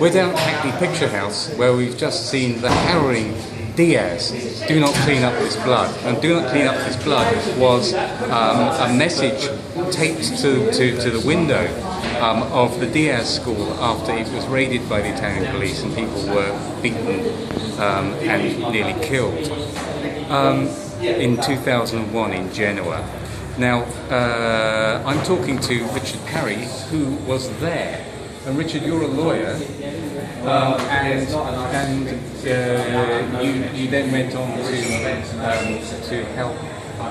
We're down at Hackney Picture House, where we've just seen the harrowing Diaz, "Do not clean up this blood." And "Do not clean up this blood" was a message taped to the window of the Diaz school after it was raided by the Italian police and people were beaten and nearly killed in 2001 in Genoa. Now, I'm talking to Richard Parry, who was there. And Richard, you're a lawyer, and you then went on to help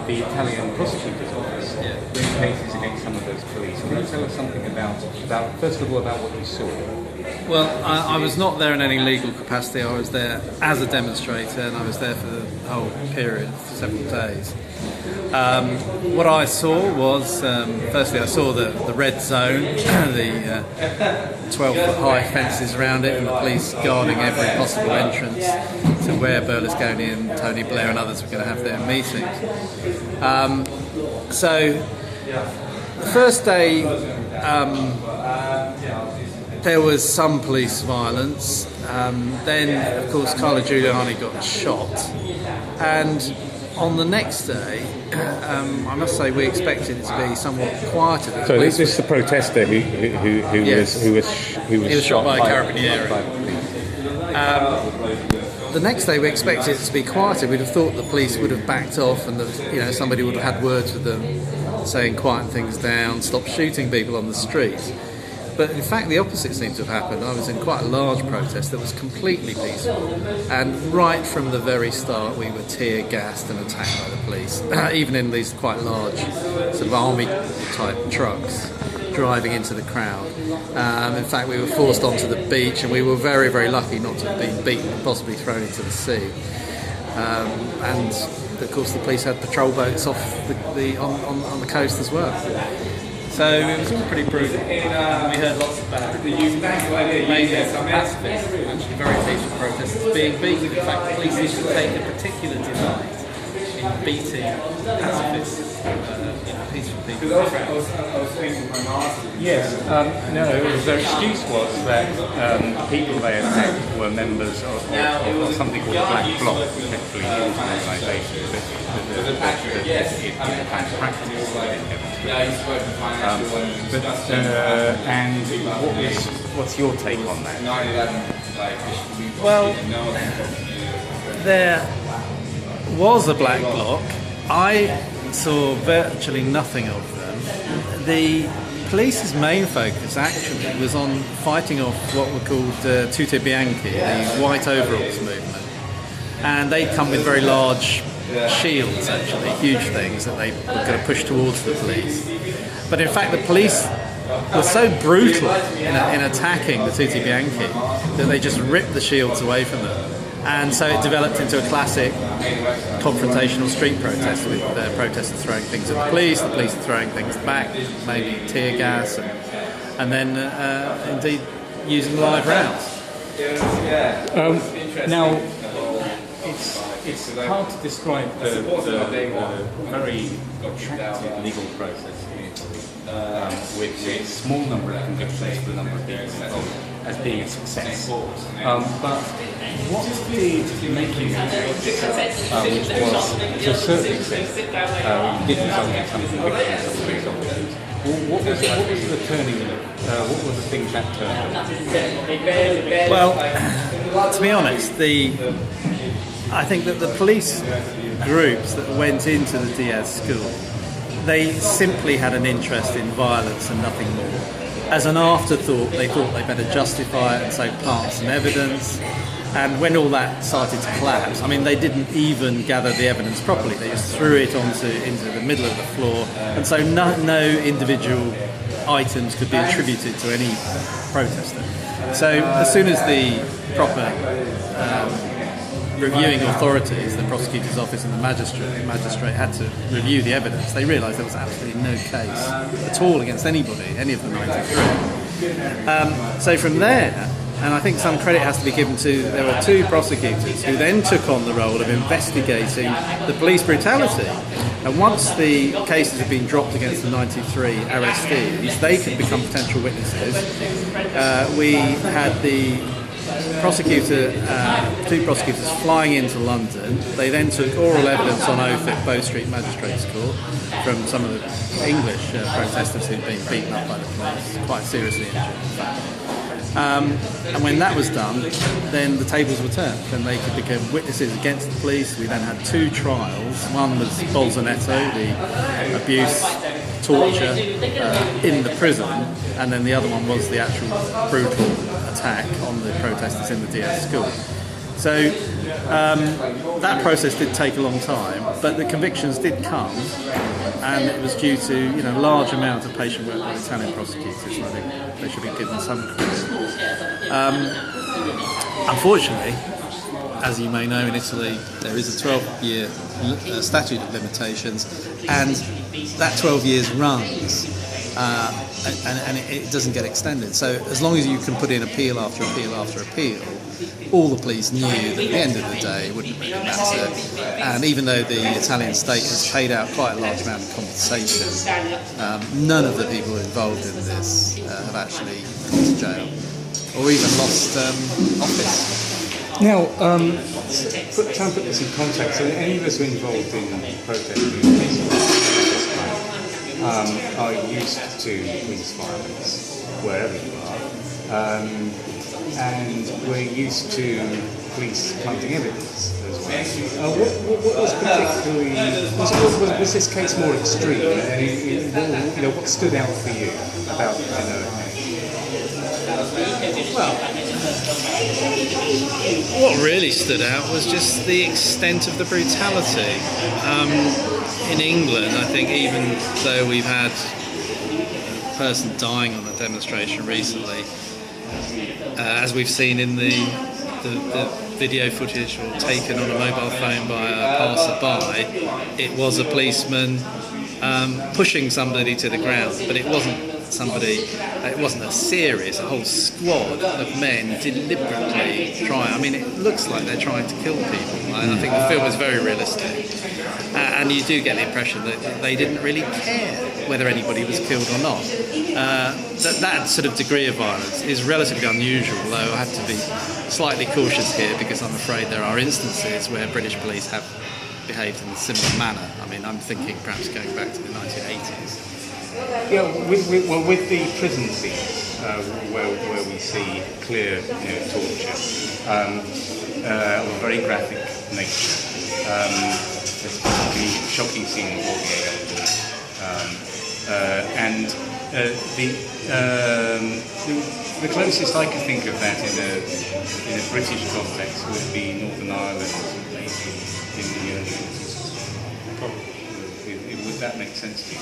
the Italian prosecutor's office bring cases against some of those police. Can you tell us something about first of all, about what you saw? Well, I was not there in any legal capacity. I was there as a demonstrator, and I was there for the whole period, for several days. What I saw was, firstly, I saw the red zone, the 12-foot high fences around it, and the police guarding every possible entrance to where Berlusconi and Tony Blair and others were going to have their meetings. So, the first day, there was some police violence. Then, of course, Carlo Giuliani got shot. And on the next day, I must say we expected it to be somewhat quieter. So this is the protester who was shot by a carabinieri. The next day we expected it to be quieter. We'd have thought the police would have backed off and that somebody would have had words with them, saying quieten things down, stop shooting people on the streets. But in fact, the opposite seemed to have happened. I was in quite a large protest that was completely peaceful, and right from the very start, we were tear-gassed and attacked by the police, even in these quite large sort of army-type trucks driving into the crowd. In fact, we were forced onto the beach, and we were very, very lucky not to have been beaten and possibly thrown into the sea. And of course, the police had patrol boats off on the coast as well. So it was all pretty brutal. We heard lots about mainly pacifists, actually very peaceful protesters being beaten. In fact, the police used to take a particular delight in beating pacifists, peaceful people. Yes, no, their excuse was that people they attacked were members of something called the Black Bloc, effectively an organisation that it had practice. And what's your take on that? Well, there was a Black Bloc. I saw virtually nothing of them. The police's main focus actually was on fighting off what were called Tutte Bianche, the white overalls movement. And they come with very large shields, actually, huge things that they were going to push towards the police. But in fact, the police were so brutal in attacking the Tutti Bianchi that they just ripped the shields away from them. And so it developed into a classic confrontational street protest with protesters throwing things at the police throwing things back, mainly tear gas, and then indeed using live rounds. Now, it's hard to describe the very attractive legal process in Italy with a small number of convictions for the number of people involved as being a success. But what did make you success, which was, to a certain extent, you did result in some convictions of police officers? What was the turning? What were the things that turned? Well, to be honest, I think that the police groups that went into the Diaz school, they simply had an interest in violence and nothing more. As an afterthought, they thought they better justify it and so plant some evidence. And when all that started to collapse, I mean, they didn't even gather the evidence properly. They just threw it into the middle of the floor, and so no individual items could be attributed to any protester. So as soon as the proper reviewing authorities, the prosecutor's office and the magistrate had to review the evidence, they realised there was absolutely no case at all against anybody, any of the 93. So from there, And I think some credit has to be given to, there were 2 prosecutors who then took on the role of investigating the police brutality. And once the cases had been dropped against the 93 arrestees, they could become potential witnesses. We had the prosecutor, 2 prosecutors flying into London. They then took oral evidence on oath at Bow Street Magistrates Court from some of the English protesters who'd been beaten up by the police, quite seriously injured in fact. And when that was done, then the tables were turned. Then they could become witnesses against the police. We then had 2 trials. One was Bolsonaro, the abuse, torture in the prison, and then the other one was the actual brutal attack on the protesters in the Diaz school. So that process did take a long time, but the convictions did come, and it was due to a large amount of patient work by Italian prosecutors. So I think they should be given some credit. Unfortunately, as you may know, in Italy there is a 12-year statute of limitations, and that 12 years runs. And it doesn't get extended. So as long as you can put in appeal after appeal after appeal, all the police knew that at the end of the day it wouldn't really matter. And even though the Italian state has paid out quite a large amount of compensation, none of the people involved in this have actually gone to jail or even lost office. Now, try and put this in context. So any of us who are involved in protesting are used to police violence wherever you are, and we're used to police hunting evidence as well. What was particularly was this case more extreme? And what stood out for you about Well, what really stood out was just the extent of the brutality. In England, I think even though we've had a person dying on a demonstration recently, as we've seen in the video footage taken on a mobile phone by a passerby, it was a policeman pushing somebody to the ground, but it wasn't a series, a whole squad of men deliberately trying. I mean, it looks like they're trying to kill people. I think the film is very realistic. And you do get the impression that they didn't really care whether anybody was killed or not. That sort of degree of violence is relatively unusual, though I have to be slightly cautious here because I'm afraid there are instances where British police have behaved in a similar manner. I mean, I'm thinking perhaps going back to the 1980s. Yeah, with the prison scenes where we see clear torture of a very graphic nature. There's a particularly shocking scene in and the closest I could think of that in a British context would be Northern Ireland in the early 40s. Probably. Would that make sense to you?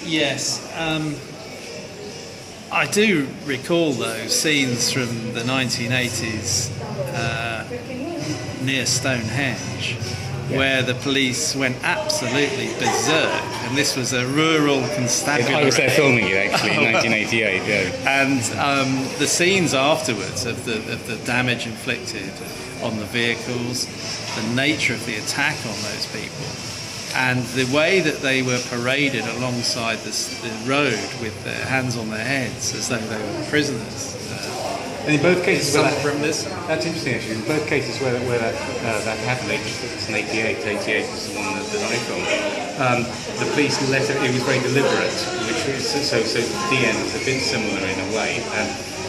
Yes. I do recall those scenes from the 1980s near Stonehenge, where the police went absolutely berserk, and this was a rural constabulary. I was there filming it actually in 1988. Yeah. And the scenes afterwards of the damage inflicted on the vehicles, the nature of the attack on those people, and the way that they were paraded alongside the road with their hands on their heads as though they were prisoners. And in both cases, from this. That's interesting actually. In both cases where that happened, it's an 88 was the one that I filmed. The police let it was very deliberate, which is so DN is a bit similar in a way.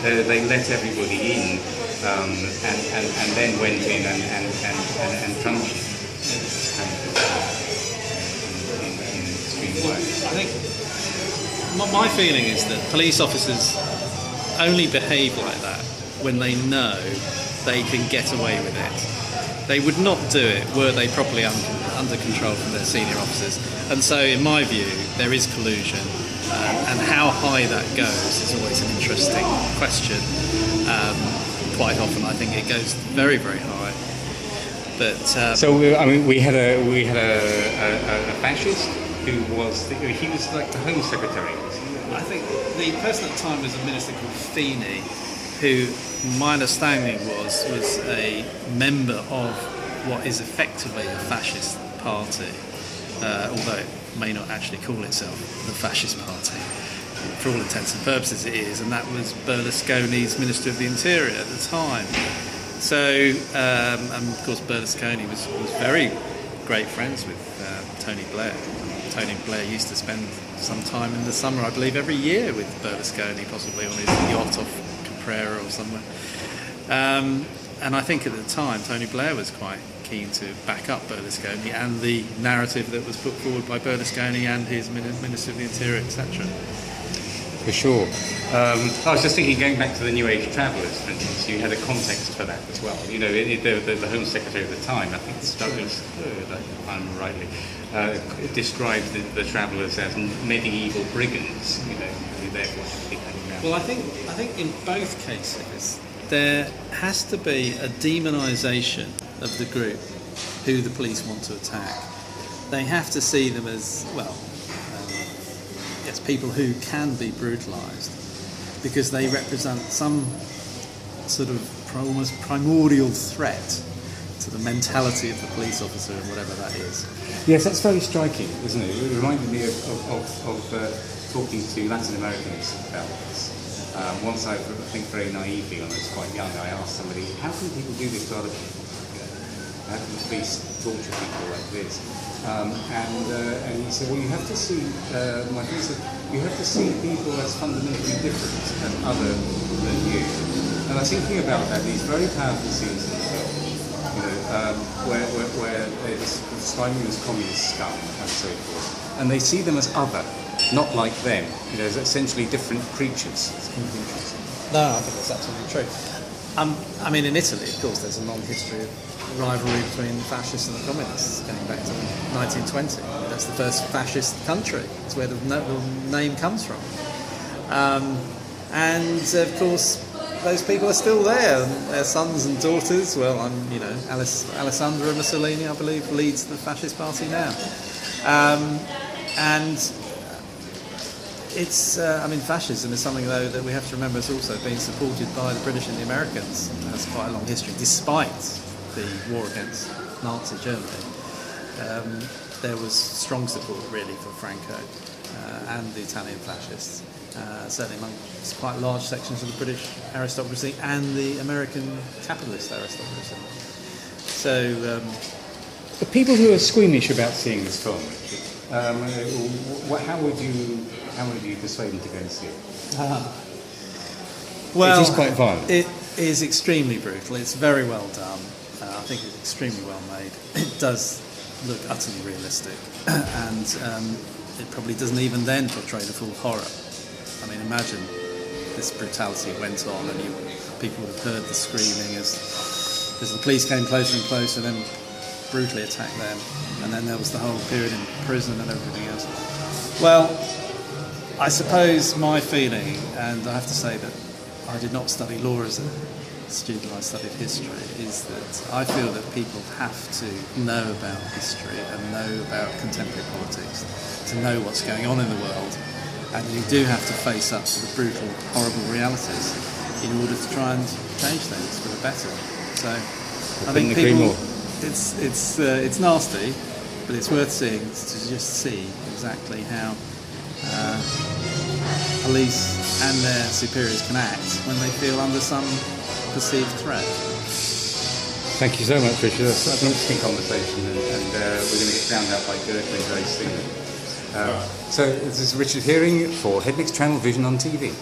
They let everybody in, and then went in and punched in an extreme way. I think my feeling is that police officers only behave like that when they know they can get away with it. They would not do it were they properly under control from their senior officers. And so, in my view, there is collusion, and how high that goes is always an interesting question. Quite often, I think it goes very, very high. But we had a fascist who was he was like the Home Secretary. I think the person at the time was a minister called Feeney, who my understanding was a member of what is effectively a fascist party, although it may not actually call itself the fascist party. For all intents and purposes it is, and that was Berlusconi's Minister of the Interior at the time. So, and of course Berlusconi was very great friends with Tony Blair. Tony Blair used to spend some time in the summer, I believe, every year with Berlusconi, possibly on his yacht off Caprera or somewhere. And I think at the time Tony Blair was quite keen to back up Berlusconi and the narrative that was put forward by Berlusconi and his Minister of the Interior, etc. For sure. I was just thinking, going back to the New Age travellers, for instance, you had a context for that as well. You know, the Home Secretary of the time, I think Douglas III, if I'm rightly, described the travellers as medieval brigands. You know, who therefore should be hanging around. Well, I think in both cases there has to be a demonisation of the group who the police want to attack. They have to see them as, well, yes, people who can be brutalised because they represent some sort of almost primordial threat to the mentality of the police officer and whatever that is. Yes, that's very striking, isn't it? It reminded me of talking to Latin Americans about this. Once I think very naively, when I was quite young, I asked somebody, how can people do this to other people? You know, how can the police torture people like this? And he said, well, you have to see, my friend said, you have to see people as fundamentally different and other than you. And I was thinking about that, these very powerful scenes in the film, you know, where it's describing them as communist scum and so forth. And they see them as other, not like them, you know, as essentially different creatures. It's kind of interesting. No, I think that's absolutely true. I mean, in Italy, of course, there's a long history of rivalry between the fascists and the communists going back to 1920. That's the first fascist country. It's where the name comes from. And of course, those people are still there. And their sons and daughters. Well, Alessandro Mussolini, I believe, leads the fascist party now. And it's, fascism is something, though, that we have to remember has also been supported by the British and the Americans. It has quite a long history, despite the war against Nazi Germany. There was strong support, really, for Franco and the Italian fascists, certainly among quite large sections of the British aristocracy and the American capitalist aristocracy. So, the people who are squeamish about seeing this film, Richard, how would you persuade them to go and see it? Well, it is quite violent. It is extremely brutal. It's very well done. I think it's extremely well made. It does look utterly realistic, and it probably doesn't even then portray the full horror. I mean, imagine this brutality went on, and people would have heard the screaming as the police came closer and closer, then brutally attacked them, and then there was the whole period in prison and everything else. Well, I suppose my feeling, and I have to say that I did not study law as a student, I studied history, is that I feel that people have to know about history and know about contemporary politics to know what's going on in the world, and you do have to face up to the brutal, horrible realities in order to try and change things for the better. So I think people, it's nasty, but it's worth seeing to just see exactly how police and their superiors can act when they feel under some perceived threat. Thank you so much, Richard. That's an interesting conversation, and we're going to get found out by Gertrude very soon. So this is Richard Hearing for Hednick's channel Vision on TV.